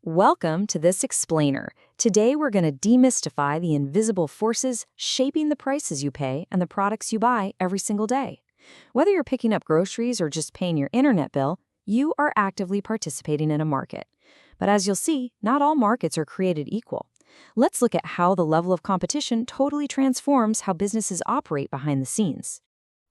Welcome to this explainer. Today we're going to demystify the invisible forces shaping the prices you pay and the products you buy every single day. Whether you're picking up groceries or just paying your internet bill, you are actively participating in a market. But as you'll see, not all markets are created equal. Let's look at how the level of competition totally transforms how businesses operate behind the scenes.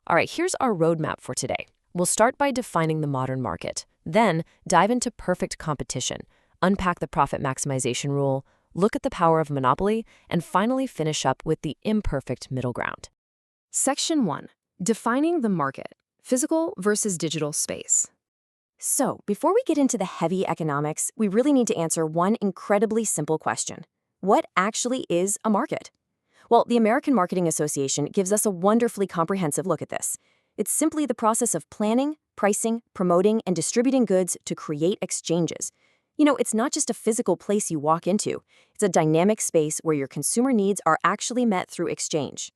All right, here's our roadmap for today. We'll start by defining the modern market, then dive into perfect competition, unpack the profit maximization rule, look at the power of monopoly, and finally finish up with the imperfect middle ground. Section 1. Defining the market, physical versus digital space. So, before we get into the heavy economics, we really need to answer one incredibly simple question. What actually is a market? Well, the American Marketing Association gives us a wonderfully comprehensive look at this. It's simply the process of planning, pricing, promoting, and distributing goods to create exchanges. It's not just a physical place you walk into. It's a dynamic space where your consumer needs are actually met through exchange.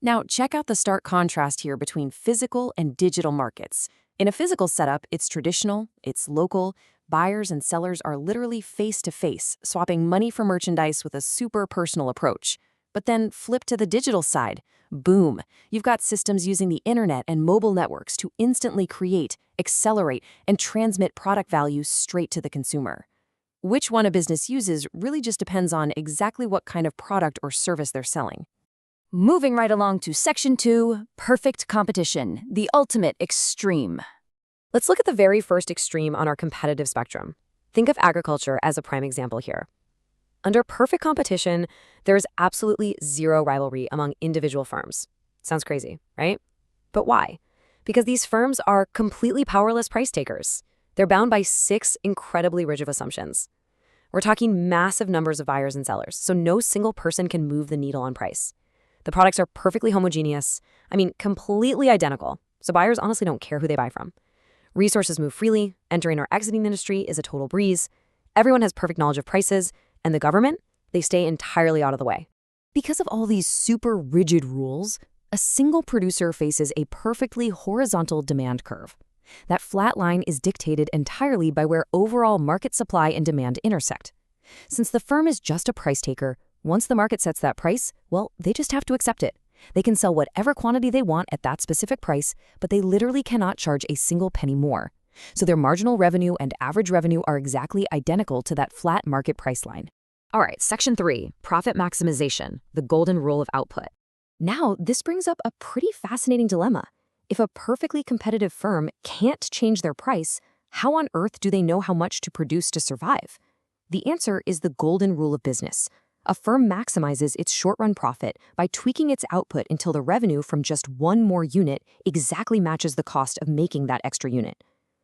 Now, check out the stark contrast here between physical and digital markets. In a physical setup, it's traditional, it's local. Buyers and sellers are literally face-to-face, swapping money for merchandise with a super personal approach. But then flip to the digital side. Boom! You've got systems using the internet and mobile networks to instantly create, accelerate, and transmit product value straight to the consumer. Which one a business uses really just depends on exactly what kind of product or service they're selling. Moving right along to Section 2, perfect competition, the ultimate extreme. Let's look at the very first extreme on our competitive spectrum. Think of agriculture as a prime example here. Under perfect competition, there's absolutely zero rivalry among individual firms. Sounds crazy, right? But why? Because these firms are completely powerless price takers. They're bound by 6 incredibly rigid assumptions. We're talking massive numbers of buyers and sellers, so no single person can move the needle on price. The products are perfectly homogeneous, completely identical, so buyers honestly don't care who they buy from. Resources move freely, entering or exiting the industry is a total breeze. Everyone has perfect knowledge of prices, and the government, they stay entirely out of the way. Because of all these super rigid rules, a single producer faces a perfectly horizontal demand curve. That flat line is dictated entirely by where overall market supply and demand intersect. Since the firm is just a price taker, once the market sets that price, well, they just have to accept it. They can sell whatever quantity they want at that specific price, but they literally cannot charge a single penny more. So their marginal revenue and average revenue are exactly identical to that flat market price line. All right, Section 3, profit maximization, the golden rule of output. Now, this brings up a pretty fascinating dilemma. If a perfectly competitive firm can't change their price, how on earth do they know how much to produce to survive? The answer is the golden rule of business. A firm maximizes its short-run profit by tweaking its output until the revenue from just one more unit exactly matches the cost of making that extra unit.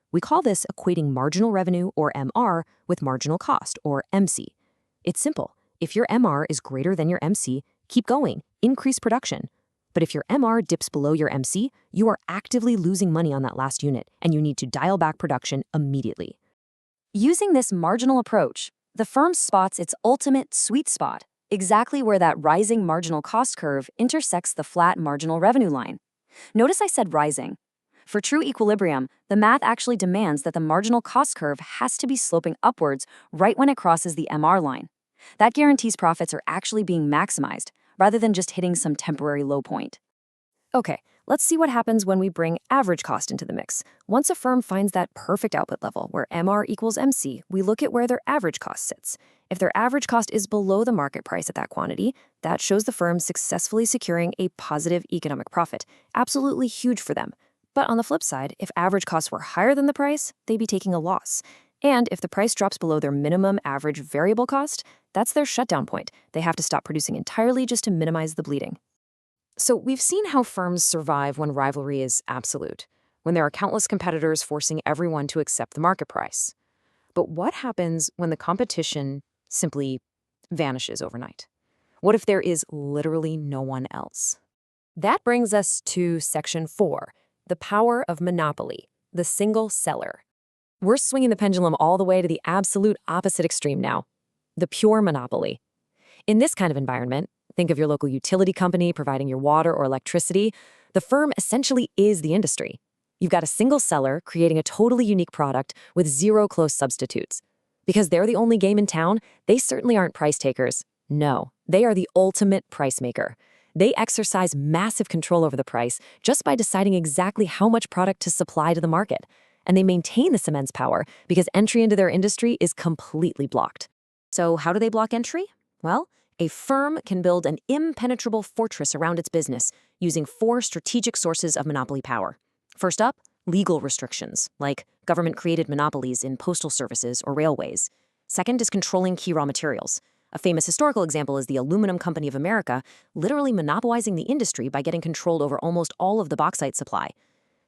We call this equating marginal revenue, or MR, with marginal cost, or MC. It's simple. If your MR is greater than your MC, keep going, increase production. But if your MR dips below your MC, you are actively losing money on that last unit, and you need to dial back production immediately. Using this marginal approach, the firm spots its ultimate sweet spot, exactly where that rising marginal cost curve intersects the flat marginal revenue line. Notice I said rising. For true equilibrium, the math actually demands that the marginal cost curve has to be sloping upwards right when it crosses the MR line. That guarantees profits are actually being maximized, rather than just hitting some temporary low point. Okay, let's see what happens when we bring average cost into the mix. Once a firm finds that perfect output level, where MR equals MC, we look at where their average cost sits. If their average cost is below the market price at that quantity, that shows the firm successfully securing a positive economic profit. Absolutely huge for them. But on the flip side, if average costs were higher than the price, they'd be taking a loss. And if the price drops below their minimum average variable cost, that's their shutdown point. They have to stop producing entirely just to minimize the bleeding. So we've seen how firms survive when rivalry is absolute, when there are countless competitors forcing everyone to accept the market price. But what happens when the competition simply vanishes overnight? What if there is literally no one else? That brings us to Section 4, the power of monopoly, the single seller. We're swinging the pendulum all the way to the absolute opposite extreme now, the pure monopoly. In this kind of environment, think of your local utility company providing your water or electricity. The firm essentially is the industry. You've got a single seller creating a totally unique product with zero close substitutes. Because they're the only game in town, they certainly aren't price takers. No, they are the ultimate price maker. They exercise massive control over the price just by deciding exactly how much product to supply to the market. And they maintain this immense power because entry into their industry is completely blocked. So how do they block entry? Well, a firm can build an impenetrable fortress around its business using 4 strategic sources of monopoly power. First up, legal restrictions, like government-created monopolies in postal services or railways. Second is controlling key raw materials. A famous historical example is the Aluminum Company of America literally monopolizing the industry by getting control over almost all of the bauxite supply.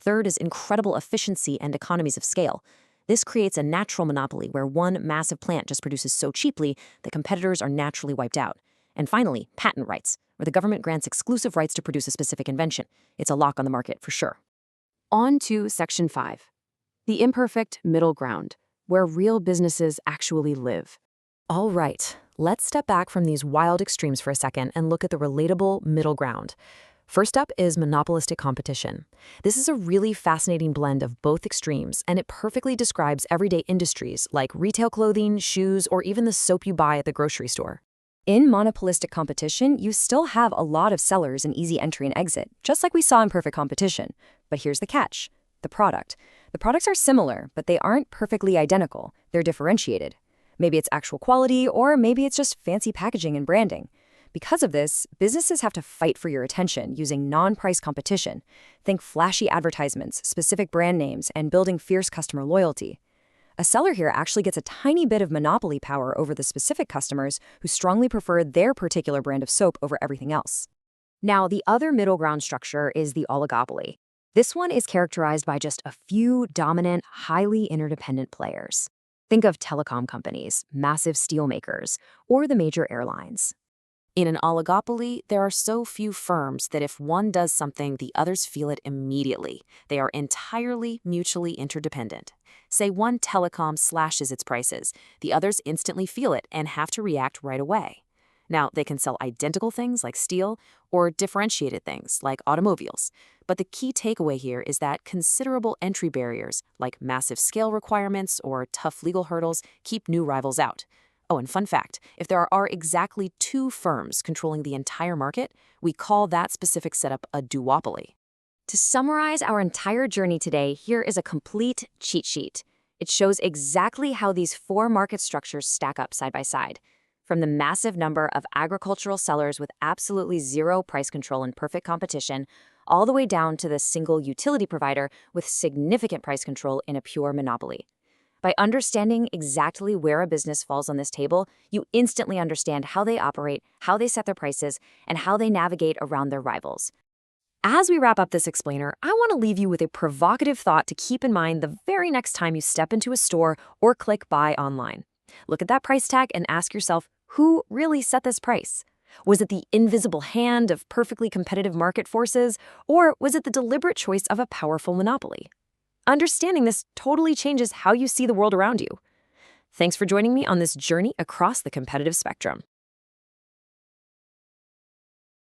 Third is incredible efficiency and economies of scale. This creates a natural monopoly where one massive plant just produces so cheaply that competitors are naturally wiped out. And finally, patent rights, where the government grants exclusive rights to produce a specific invention. It's a lock on the market for sure. On to Section 5. The imperfect middle ground, where real businesses actually live. All right, let's step back from these wild extremes for a second and look at the relatable middle ground. First up is monopolistic competition. This is a really fascinating blend of both extremes, and it perfectly describes everyday industries like retail clothing, shoes, or even the soap you buy at the grocery store. In monopolistic competition, you still have a lot of sellers and easy entry and exit, just like we saw in perfect competition. But here's the catch: the product. The products are similar, but they aren't perfectly identical. They're differentiated. Maybe it's actual quality, or maybe it's just fancy packaging and branding. Because of this, businesses have to fight for your attention using non-price competition. Think flashy advertisements, specific brand names, and building fierce customer loyalty. A seller here actually gets a tiny bit of monopoly power over the specific customers who strongly prefer their particular brand of soap over everything else. Now, the other middle ground structure is the oligopoly. This one is characterized by just a few dominant, highly interdependent players. Think of telecom companies, massive steel makers, or the major airlines. In an oligopoly, there are so few firms that if one does something, the others feel it immediately. They are entirely mutually interdependent. Say one telecom slashes its prices, the others instantly feel it and have to react right away. Now, they can sell identical things like steel or differentiated things like automobiles. But the key takeaway here is that considerable entry barriers, like massive scale requirements or tough legal hurdles, keep new rivals out. Oh, and fun fact, if there are exactly 2 firms controlling the entire market, we call that specific setup a duopoly. To summarize our entire journey today, here is a complete cheat sheet. It shows exactly how these 4 market structures stack up side by side. From the massive number of agricultural sellers with absolutely zero price control and perfect competition, all the way down to the single utility provider with significant price control in a pure monopoly. By understanding exactly where a business falls on this table, you instantly understand how they operate, how they set their prices, and how they navigate around their rivals. As we wrap up this explainer, I want to leave you with a provocative thought to keep in mind the very next time you step into a store or click buy online. Look at that price tag and ask yourself, who really set this price? Was it the invisible hand of perfectly competitive market forces, or was it the deliberate choice of a powerful monopoly? Understanding this totally changes how you see the world around you. Thanks for joining me on this journey across the competitive spectrum.